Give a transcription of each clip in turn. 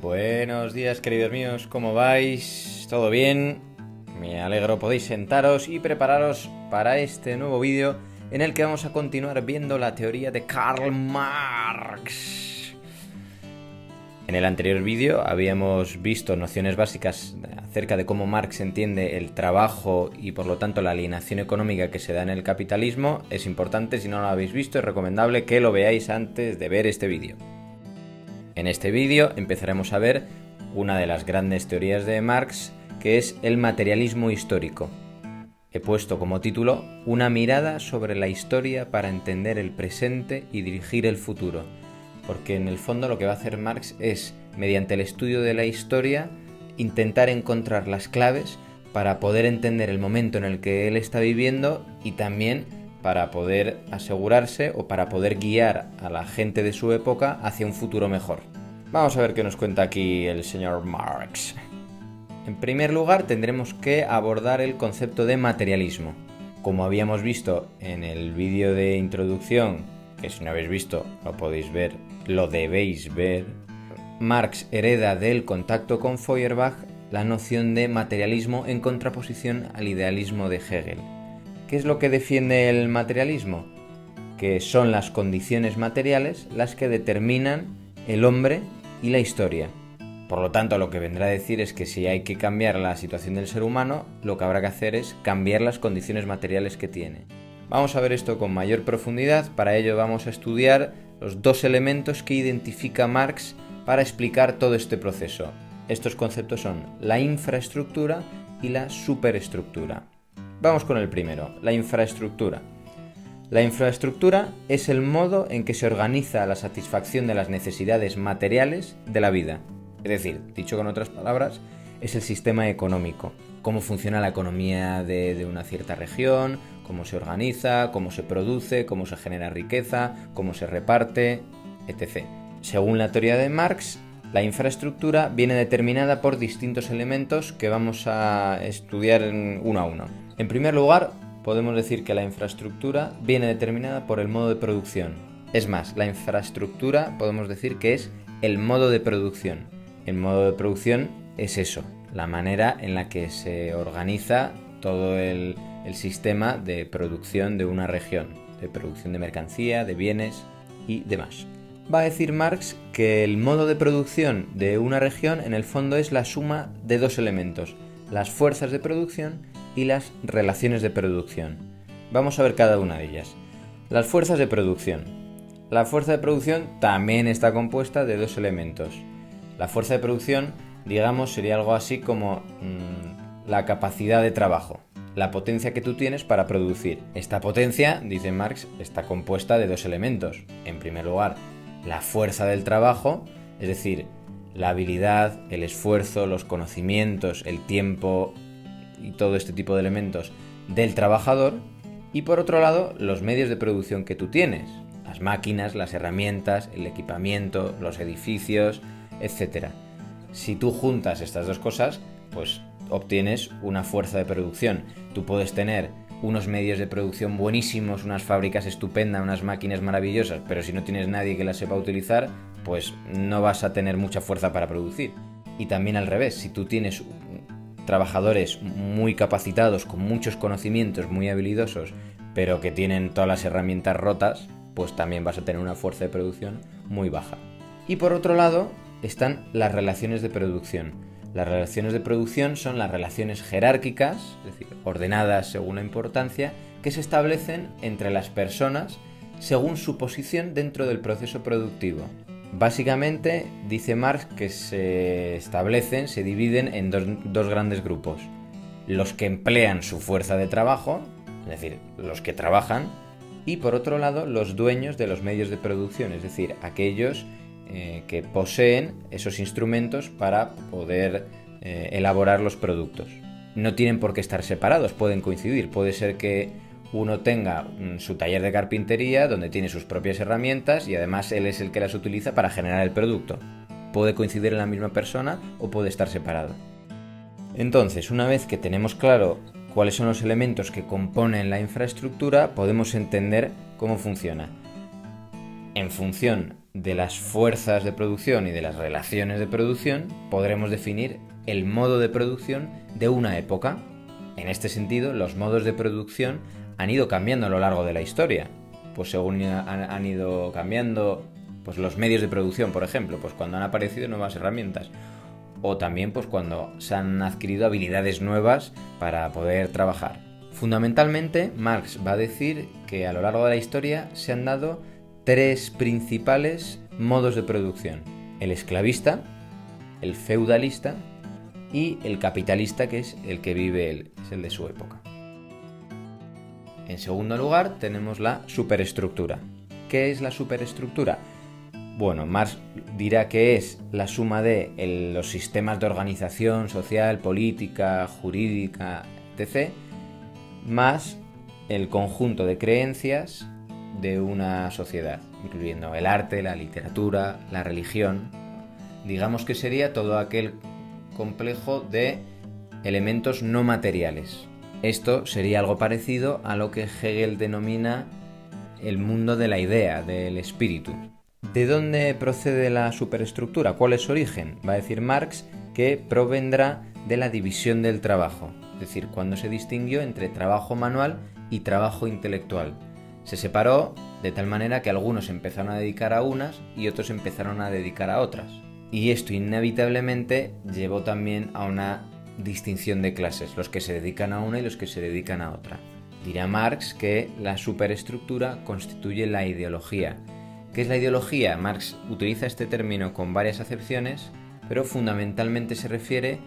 Buenos días, queridos míos, ¿cómo vais? ¿Todo bien? Me alegro, podéis sentaros y prepararos para este nuevo vídeo en el que vamos a continuar viendo la teoría de Karl Marx. En el anterior vídeo habíamos visto nociones básicas acerca de cómo Marx entiende el trabajo y por lo tanto la alienación económica que se da en el capitalismo. Es importante, si no lo habéis visto, es recomendable que lo veáis antes de ver este vídeo. En este vídeo empezaremos a ver una de las grandes teorías de Marx, que es el materialismo histórico. He puesto como título Una mirada sobre la historia para entender el presente y dirigir el futuro, porque en el fondo lo que va a hacer Marx es, mediante el estudio de la historia, intentar encontrar las claves para poder entender el momento en el que él está viviendo y también para poder asegurarse o para poder guiar a la gente de su época hacia un futuro mejor. Vamos a ver qué nos cuenta aquí el señor Marx. En primer lugar, tendremos que abordar el concepto de materialismo. Como habíamos visto en el vídeo de introducción, que si no habéis visto lo podéis ver, lo debéis ver, Marx hereda del contacto con Feuerbach la noción de materialismo en contraposición al idealismo de Hegel. ¿Qué es lo que defiende el materialismo? Que son las condiciones materiales las que determinan el hombre y la historia. Por lo tanto, lo que vendrá a decir es que si hay que cambiar la situación del ser humano, lo que habrá que hacer es cambiar las condiciones materiales que tiene. Vamos a ver esto con mayor profundidad. Para ello vamos a estudiar los dos elementos que identifica Marx para explicar todo este proceso. Estos conceptos son la infraestructura y la superestructura. Vamos con el primero, la infraestructura. La infraestructura es el modo en que se organiza la satisfacción de las necesidades materiales de la vida. Es decir, dicho con otras palabras, es el sistema económico. Cómo funciona la economía de una cierta región, cómo se organiza, cómo se produce, cómo se genera riqueza, cómo se reparte, etc. Según la teoría de Marx, la infraestructura viene determinada por distintos elementos que vamos a estudiar uno a uno. En primer lugar, podemos decir que la infraestructura viene determinada por el modo de producción. Es más, la infraestructura podemos decir que es el modo de producción. El modo de producción es eso, la manera en la que se organiza todo el sistema de producción de una región, de producción de mercancía, de bienes y demás. Va a decir Marx que el modo de producción de una región en el fondo es la suma de dos elementos, las fuerzas de producción y las relaciones de producción. Vamos a ver cada una de ellas. Las fuerzas de producción. La fuerza de producción también está compuesta de dos elementos. La fuerza de producción, digamos, sería algo así como la capacidad de trabajo, la potencia que tú tienes para producir. Esta potencia, dice Marx, está compuesta de dos elementos. En primer lugar, la fuerza del trabajo, es decir, la habilidad, el esfuerzo, los conocimientos, el tiempo y todo este tipo de elementos del trabajador. Y por otro lado, los medios de producción que tú tienes, las máquinas, las herramientas, el equipamiento, los edificios, etc. Si tú juntas estas dos cosas, pues obtienes una fuerza de producción. Tú puedes tener unos medios de producción buenísimos, unas fábricas estupendas, unas máquinas maravillosas, pero si no tienes nadie que las sepa utilizar, pues no vas a tener mucha fuerza para producir. Y también al revés, si tú tienes trabajadores muy capacitados, con muchos conocimientos, muy habilidosos, pero que tienen todas las herramientas rotas, pues también vas a tener una fuerza de producción muy baja. Y por otro lado están las relaciones de producción. Las relaciones de producción son las relaciones jerárquicas, es decir, ordenadas según la importancia, que se establecen entre las personas según su posición dentro del proceso productivo. Básicamente, dice Marx que se dividen en dos grandes grupos. Los que emplean su fuerza de trabajo, es decir, los que trabajan, y por otro lado, los dueños de los medios de producción, es decir, aquellos que poseen esos instrumentos para poder elaborar los productos. No tienen por qué estar separados, pueden coincidir. Puede ser que uno tenga su taller de carpintería donde tiene sus propias herramientas y además él es el que las utiliza para generar el producto. Puede coincidir en la misma persona o puede estar separado. Entonces, una vez que tenemos claro cuáles son los elementos que componen la infraestructura, podemos entender cómo funciona. En función de las fuerzas de producción y de las relaciones de producción, podremos definir el modo de producción de una época. En este sentido, los modos de producción han ido cambiando a lo largo de la historia. Pues según han ido cambiando pues los medios de producción, por ejemplo, pues cuando han aparecido nuevas herramientas. O también pues cuando se han adquirido habilidades nuevas para poder trabajar. Fundamentalmente, Marx va a decir que a lo largo de la historia se han dado 3 principales modos de producción: el esclavista, el feudalista y el capitalista, que es el que vive él, es el de su época. En segundo lugar, tenemos la superestructura. ¿Qué es la superestructura? Bueno, Marx dirá que es la suma de los sistemas de organización social, política, jurídica, etc., más el conjunto de creencias de una sociedad, incluyendo el arte, la literatura, la religión. Digamos que sería todo aquel complejo de elementos no materiales. Esto sería algo parecido a lo que Hegel denomina el mundo de la idea, del espíritu. ¿De dónde procede la superestructura? ¿Cuál es su origen? Va a decir Marx que provendrá de la división del trabajo, es decir, cuando se distinguió entre trabajo manual y trabajo intelectual. Se separó de tal manera que algunos empezaron a dedicar a unas y otros empezaron a dedicar a otras. Y esto inevitablemente llevó también a una distinción de clases, los que se dedican a una y los que se dedican a otra. Dirá Marx que la superestructura constituye la ideología. ¿Qué es la ideología? Marx utiliza este término con varias acepciones, pero fundamentalmente se refiere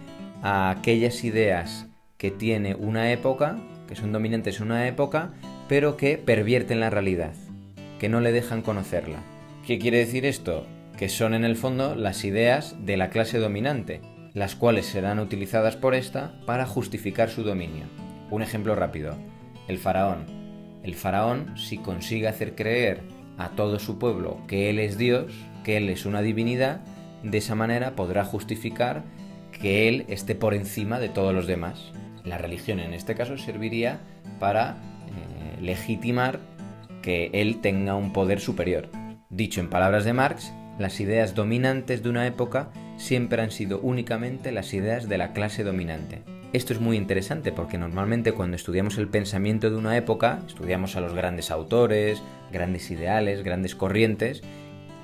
a aquellas ideas que tiene una época, que son dominantes en una época, pero que pervierten la realidad, que no le dejan conocerla. ¿Qué quiere decir esto? Que son en el fondo las ideas de la clase dominante, las cuales serán utilizadas por esta para justificar su dominio. Un ejemplo rápido: el faraón. El faraón, si consigue hacer creer a todo su pueblo que él es Dios, que él es una divinidad, de esa manera podrá justificar que él esté por encima de todos los demás. La religión en este caso serviría para legitimar que él tenga un poder superior. Dicho en palabras de Marx, las ideas dominantes de una época siempre han sido únicamente las ideas de la clase dominante. Esto es muy interesante porque normalmente cuando estudiamos el pensamiento de una época, estudiamos a los grandes autores, grandes ideales, grandes corrientes,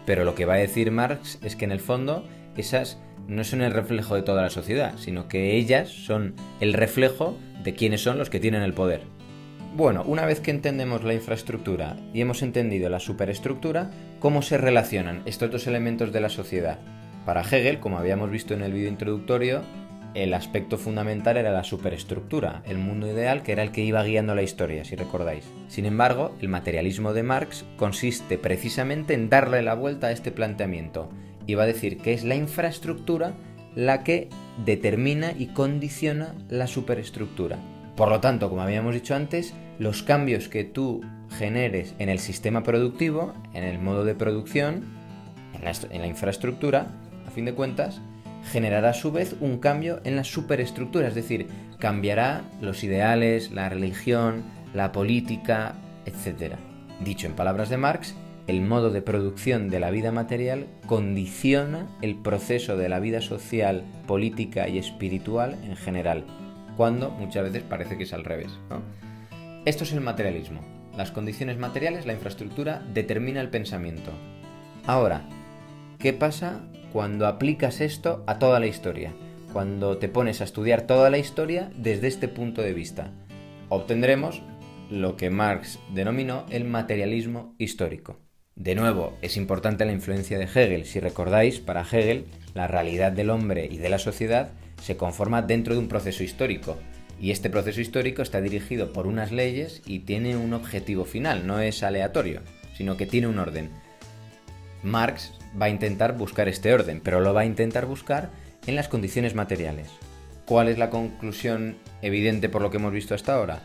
pero lo que va a decir Marx es que en el fondo esas no son el reflejo de toda la sociedad, sino que ellas son el reflejo de quiénes son los que tienen el poder. Bueno, una vez que entendemos la infraestructura y hemos entendido la superestructura, ¿cómo se relacionan estos dos elementos de la sociedad? Para Hegel, como habíamos visto en el vídeo introductorio, el aspecto fundamental era la superestructura, el mundo ideal que era el que iba guiando la historia, si recordáis. Sin embargo, el materialismo de Marx consiste precisamente en darle la vuelta a este planteamiento y va a decir que es la infraestructura la que determina y condiciona la superestructura. Por lo tanto, como habíamos dicho antes, los cambios que tú generes en el sistema productivo, en el modo de producción, en la infraestructura, a fin de cuentas, generará a su vez un cambio en la superestructura, es decir, cambiará los ideales, la religión, la política, etc. Dicho en palabras de Marx, el modo de producción de la vida material condiciona el proceso de la vida social, política y espiritual en general, cuando muchas veces parece que es al revés, ¿no? Esto es el materialismo. Las condiciones materiales, la infraestructura, determina el pensamiento. Ahora, ¿qué pasa cuando aplicas esto a toda la historia? Cuando te pones a estudiar toda la historia desde este punto de vista, obtendremos lo que Marx denominó el materialismo histórico. De nuevo, es importante la influencia de Hegel. Si recordáis, para Hegel, la realidad del hombre y de la sociedad se conforma dentro de un proceso histórico. Y este proceso histórico está dirigido por unas leyes y tiene un objetivo final, no es aleatorio, sino que tiene un orden. Marx va a intentar buscar este orden, pero lo va a intentar buscar en las condiciones materiales. ¿Cuál es la conclusión evidente por lo que hemos visto hasta ahora?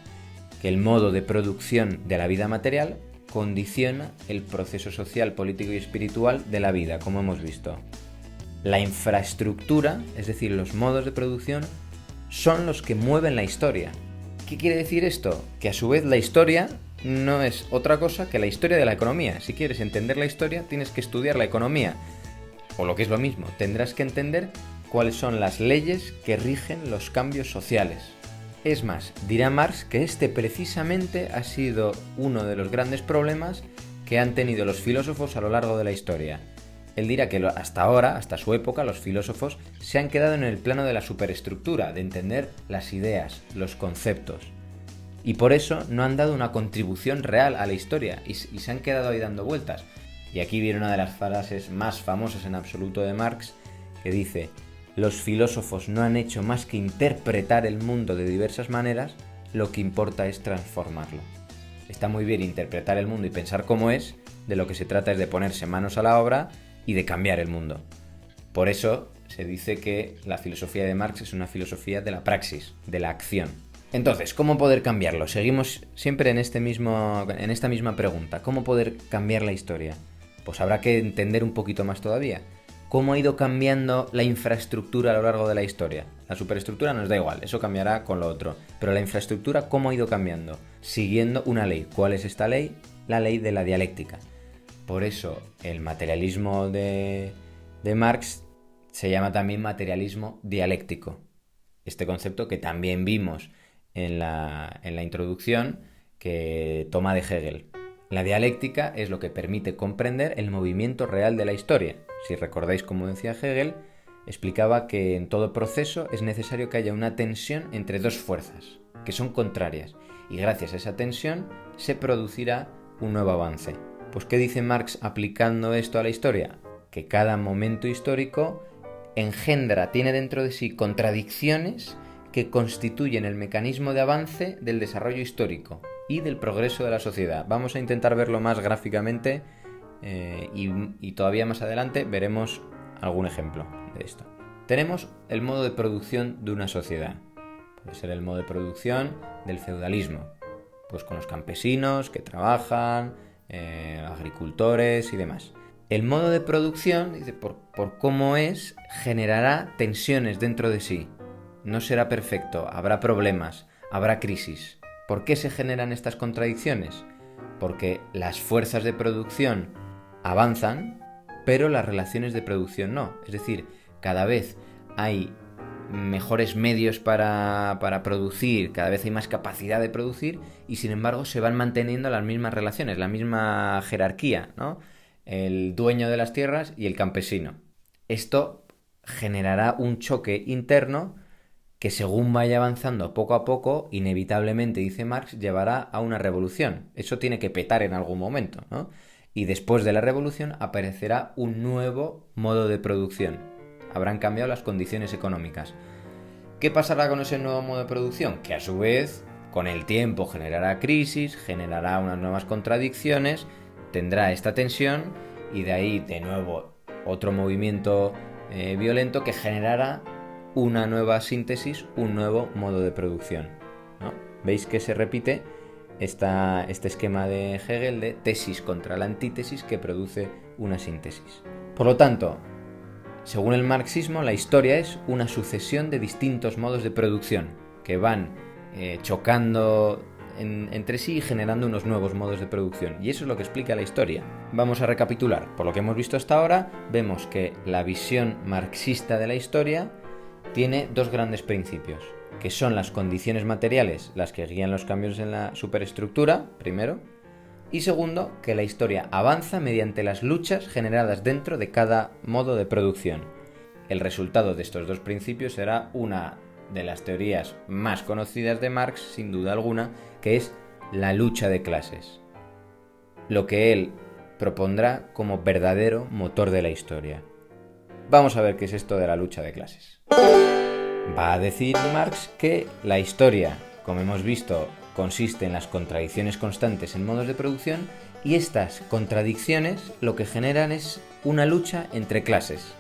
Que el modo de producción de la vida material condiciona el proceso social, político y espiritual de la vida, como hemos visto. La infraestructura, es decir, los modos de producción, son los que mueven la historia. ¿Qué quiere decir esto? Que a su vez la historia no es otra cosa que la historia de la economía. Si quieres entender la historia, tienes que estudiar la economía. O lo que es lo mismo, tendrás que entender cuáles son las leyes que rigen los cambios sociales. Es más, dirá Marx que este precisamente ha sido uno de los grandes problemas que han tenido los filósofos a lo largo de la historia. Él dirá que hasta ahora, hasta su época, los filósofos se han quedado en el plano de la superestructura, de entender las ideas, los conceptos. Y por eso no han dado una contribución real a la historia y se han quedado ahí dando vueltas. Y aquí viene una de las frases más famosas en absoluto de Marx, que dice: los filósofos no han hecho más que interpretar el mundo de diversas maneras, lo que importa es transformarlo. Está muy bien interpretar el mundo y pensar cómo es, de lo que se trata es de ponerse manos a la obra y de cambiar el mundo. Por eso se dice que la filosofía de Marx es una filosofía de la praxis, de la acción. Entonces, ¿cómo poder cambiarlo? Seguimos siempre en esta misma pregunta. ¿Cómo poder cambiar la historia? Pues habrá que entender un poquito más todavía. ¿Cómo ha ido cambiando la infraestructura a lo largo de la historia? La superestructura nos da igual, eso cambiará con lo otro. Pero la infraestructura, ¿cómo ha ido cambiando? Siguiendo una ley. ¿Cuál es esta ley? La ley de la dialéctica. Por eso el materialismo de Marx se llama también materialismo dialéctico. Este concepto que también vimos en la introducción, que toma de Hegel. La dialéctica es lo que permite comprender el movimiento real de la historia. Si recordáis, como decía Hegel, explicaba que en todo proceso es necesario que haya una tensión entre dos fuerzas, que son contrarias, y gracias a esa tensión se producirá un nuevo avance. Pues ¿qué dice Marx aplicando esto a la historia? Que cada momento histórico tiene dentro de sí contradicciones que constituyen el mecanismo de avance del desarrollo histórico y del progreso de la sociedad. Vamos a intentar verlo más gráficamente y todavía más adelante veremos algún ejemplo de esto. Tenemos el modo de producción de una sociedad. Puede ser el modo de producción del feudalismo, pues con los campesinos que trabajan, agricultores y demás. El modo de producción, dice, por cómo es, generará tensiones dentro de sí. No será perfecto, habrá problemas, habrá crisis. ¿Por qué se generan estas contradicciones? Porque las fuerzas de producción avanzan, pero las relaciones de producción no. Es decir, cada vez hay mejores medios para producir, cada vez hay más capacidad de producir y sin embargo se van manteniendo las mismas relaciones, la misma jerarquía, ¿no? El dueño de las tierras y el campesino. Esto generará un choque interno que, según vaya avanzando poco a poco, inevitablemente, dice Marx, llevará a una revolución. Eso tiene que petar en algún momento, ¿no? Y después de la revolución aparecerá un nuevo modo de producción. Habrán cambiado las condiciones económicas. ¿Qué pasará con ese nuevo modo de producción? Que a su vez, con el tiempo, generará crisis, generará unas nuevas contradicciones, tendrá esta tensión y de ahí de nuevo otro movimiento violento que generará una nueva síntesis, un nuevo modo de producción, ¿no? ¿Veis que se repite este esquema de Hegel de tesis contra la antítesis que produce una síntesis? Por lo tanto, según el marxismo, la historia es una sucesión de distintos modos de producción que van chocando entre sí y generando unos nuevos modos de producción. Y eso es lo que explica la historia. Vamos a recapitular. Por lo que hemos visto hasta ahora, vemos que la visión marxista de la historia tiene dos grandes principios, que son las condiciones materiales, las que guían los cambios en la superestructura, primero, y segundo, que la historia avanza mediante las luchas generadas dentro de cada modo de producción. El resultado de estos dos principios será una de las teorías más conocidas de Marx, sin duda alguna, que es la lucha de clases, lo que él propondrá como verdadero motor de la historia. Vamos a ver qué es esto de la lucha de clases. Va a decir Marx que la historia, como hemos visto, consiste en las contradicciones constantes en modos de producción y estas contradicciones lo que generan es una lucha entre clases.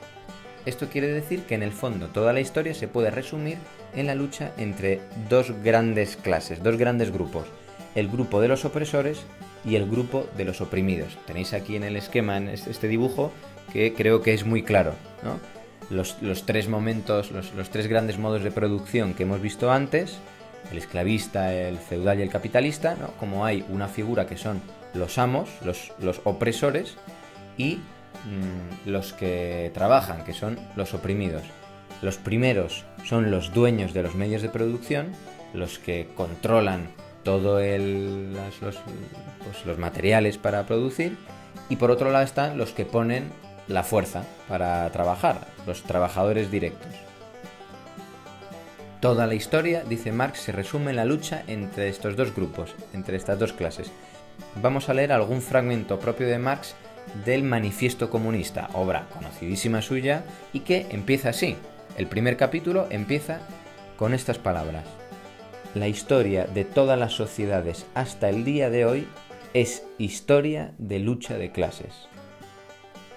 Esto quiere decir que en el fondo toda la historia se puede resumir en la lucha entre dos grandes clases, dos grandes grupos, el grupo de los opresores y el grupo de los oprimidos. Tenéis aquí en el esquema, en este dibujo, que creo que es muy claro, ¿no? Los tres momentos, los tres grandes modos de producción que hemos visto antes el esclavista, el feudal y el capitalista, ¿no? Como hay una figura que son los amos, los opresores, y los que trabajan, que son los oprimidos. Los primeros son los dueños de los medios de producción, los que controlan todo los materiales para producir, y por otro lado están los que ponen la fuerza para trabajar, los trabajadores directos. Toda la historia, dice Marx, se resume en la lucha entre estos dos grupos, entre estas dos clases. Vamos a leer algún fragmento propio de Marx del Manifiesto Comunista, obra conocidísima suya y que empieza así. El primer capítulo empieza con estas palabras: la historia de todas las sociedades hasta el día de hoy es historia de lucha de clases.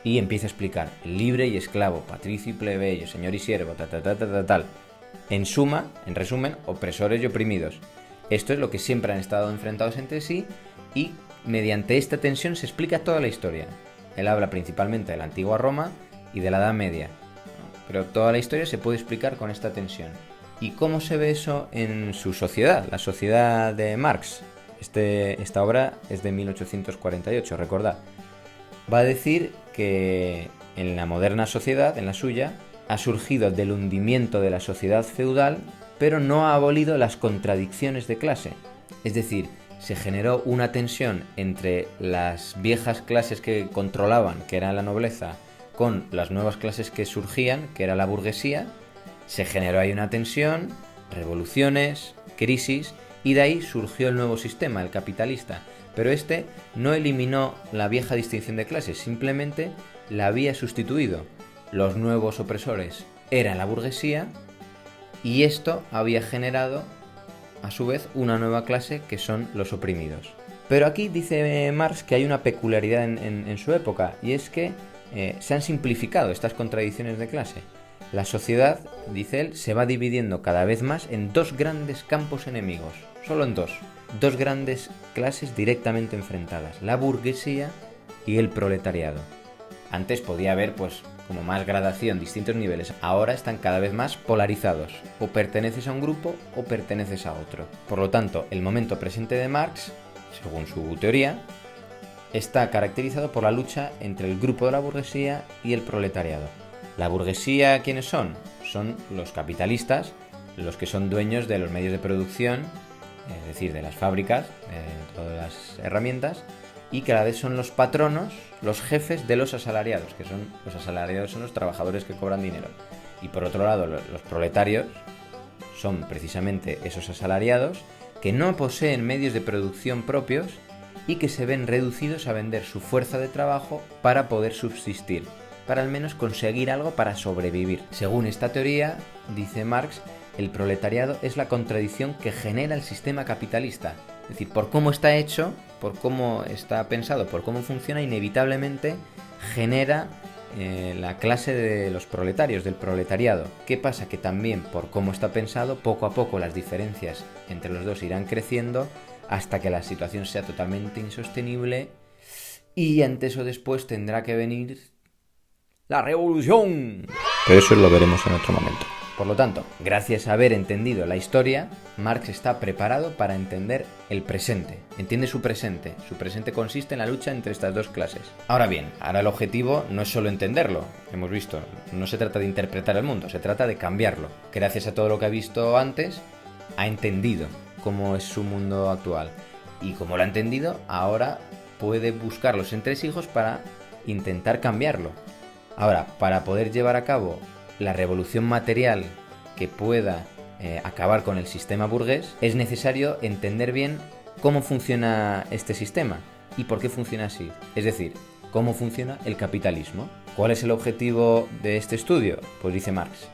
Y empieza a explicar el libre y esclavo, patricio y plebeyo, señor y siervo, tal. En suma, en resumen, opresores y oprimidos. Esto es lo que siempre han estado enfrentados entre sí, y mediante esta tensión se explica toda la historia. Él habla principalmente de la antigua Roma y de la Edad Media, pero toda la historia se puede explicar con esta tensión. ¿Y cómo se ve eso en su sociedad? La sociedad de Marx. Esta obra es de 1848, recordad. Va a decir que en la moderna sociedad, en la suya, ha surgido del hundimiento de la sociedad feudal, pero no ha abolido las contradicciones de clase. Es decir, se generó una tensión entre las viejas clases que controlaban, que era la nobleza, con las nuevas clases que surgían, que era la burguesía. Se generó ahí una tensión, revoluciones, crisis, y de ahí surgió el nuevo sistema, el capitalista. Pero este no eliminó la vieja distinción de clases, simplemente la había sustituido. Los nuevos opresores eran la burguesía, y esto había generado, a su vez, una nueva clase que son los oprimidos. Pero aquí dice Marx que hay una peculiaridad en su época, y es que se han simplificado estas contradicciones de clase. La sociedad, dice él, se va dividiendo cada vez más en dos grandes campos enemigos, solo en dos grandes clases directamente enfrentadas, la burguesía y el proletariado. Antes podía haber, pues, como más gradación, distintos niveles. Ahora están cada vez más polarizados. O perteneces a un grupo o perteneces a otro. Por lo tanto, el momento presente de Marx, según su teoría, está caracterizado por la lucha entre el grupo de la burguesía y el proletariado. La burguesía, ¿quiénes son? Son los capitalistas, los que son dueños de los medios de producción, es decir, de las fábricas, de todas las herramientas, y cada vez son los patronos, los jefes de los asalariados, que son los asalariados, son los trabajadores que cobran dinero. Y por otro lado, los proletarios son precisamente esos asalariados que no poseen medios de producción propios y que se ven reducidos a vender su fuerza de trabajo para poder subsistir, para al menos conseguir algo para sobrevivir. Según esta teoría, dice Marx, el proletariado es la contradicción que genera el sistema capitalista. Es decir, por cómo está hecho, por cómo está pensado, por cómo funciona, inevitablemente genera la clase de los proletarios, del proletariado. ¿Qué pasa? Que también por cómo está pensado, poco a poco las diferencias entre los dos irán creciendo hasta que la situación sea totalmente insostenible, y antes o después tendrá que venir la revolución. Pero eso lo veremos en otro momento. Por lo tanto, gracias a haber entendido la historia, Marx está preparado para entender el presente. Entiende su presente. Su presente consiste en la lucha entre estas dos clases. Ahora bien, ahora el objetivo no es solo entenderlo. Hemos visto, no se trata de interpretar el mundo, se trata de cambiarlo. Gracias a todo lo que ha visto antes, ha entendido cómo es su mundo actual. Y como lo ha entendido, ahora puede buscar los entresijos para intentar cambiarlo. Ahora, para poder llevar a cabo la revolución material que pueda acabar con el sistema burgués, es necesario entender bien cómo funciona este sistema y por qué funciona así. Es decir, cómo funciona el capitalismo. ¿Cuál es el objetivo de este estudio? Pues dice Marx,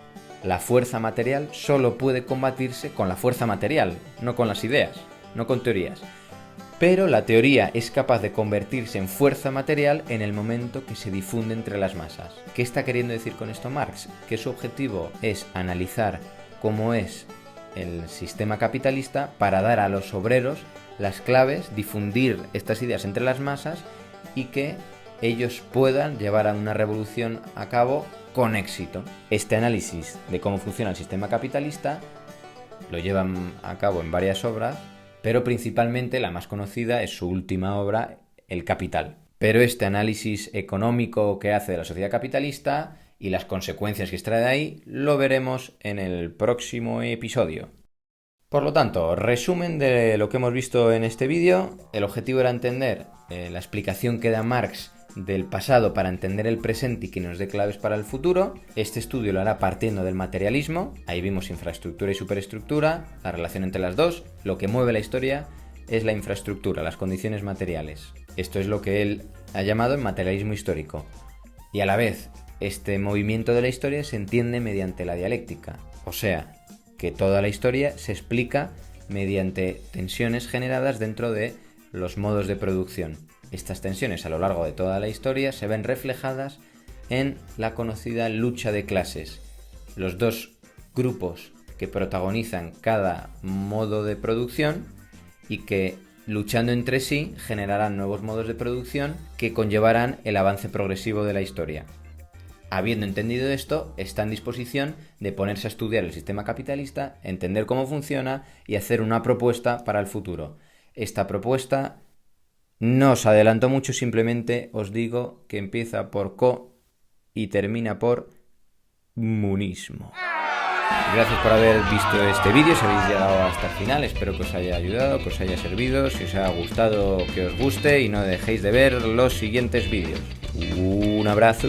la fuerza material solo puede combatirse con la fuerza material, no con las ideas, no con teorías. Pero la teoría es capaz de convertirse en fuerza material en el momento que se difunde entre las masas. ¿Qué está queriendo decir con esto Marx? Que su objetivo es analizar cómo es el sistema capitalista para dar a los obreros las claves, difundir estas ideas entre las masas y que ellos puedan llevar a una revolución a cabo con éxito. Este análisis de cómo funciona el sistema capitalista lo llevan a cabo en varias obras, pero principalmente la más conocida es su última obra, El Capital. Pero este análisis económico que hace de la sociedad capitalista y las consecuencias que extrae de ahí lo veremos en el próximo episodio. Por lo tanto, resumen de lo que hemos visto en este vídeo. El objetivo era entender la explicación que da Marx del pasado para entender el presente y que nos dé claves para el futuro. Este estudio lo hará partiendo del materialismo. Ahí vimos infraestructura y superestructura, la relación entre las dos. Lo que mueve la historia es la infraestructura, las condiciones materiales. Esto es lo que él ha llamado el materialismo histórico. Y a la vez, este movimiento de la historia se entiende mediante la dialéctica, o sea, que toda la historia se explica mediante tensiones generadas dentro de los modos de producción. Estas tensiones a lo largo de toda la historia se ven reflejadas en la conocida lucha de clases. Los dos grupos que protagonizan cada modo de producción y que, luchando entre sí, generarán nuevos modos de producción que conllevarán el avance progresivo de la historia. Habiendo entendido esto, está en disposición de ponerse a estudiar el sistema capitalista, entender cómo funciona y hacer una propuesta para el futuro. Esta propuesta no os adelanto mucho, simplemente os digo que empieza por co y termina por munismo. Gracias por haber visto este vídeo, si habéis llegado hasta el final, espero que os haya ayudado, que os haya servido, si os ha gustado que os guste y no dejéis de ver los siguientes vídeos. Un abrazo.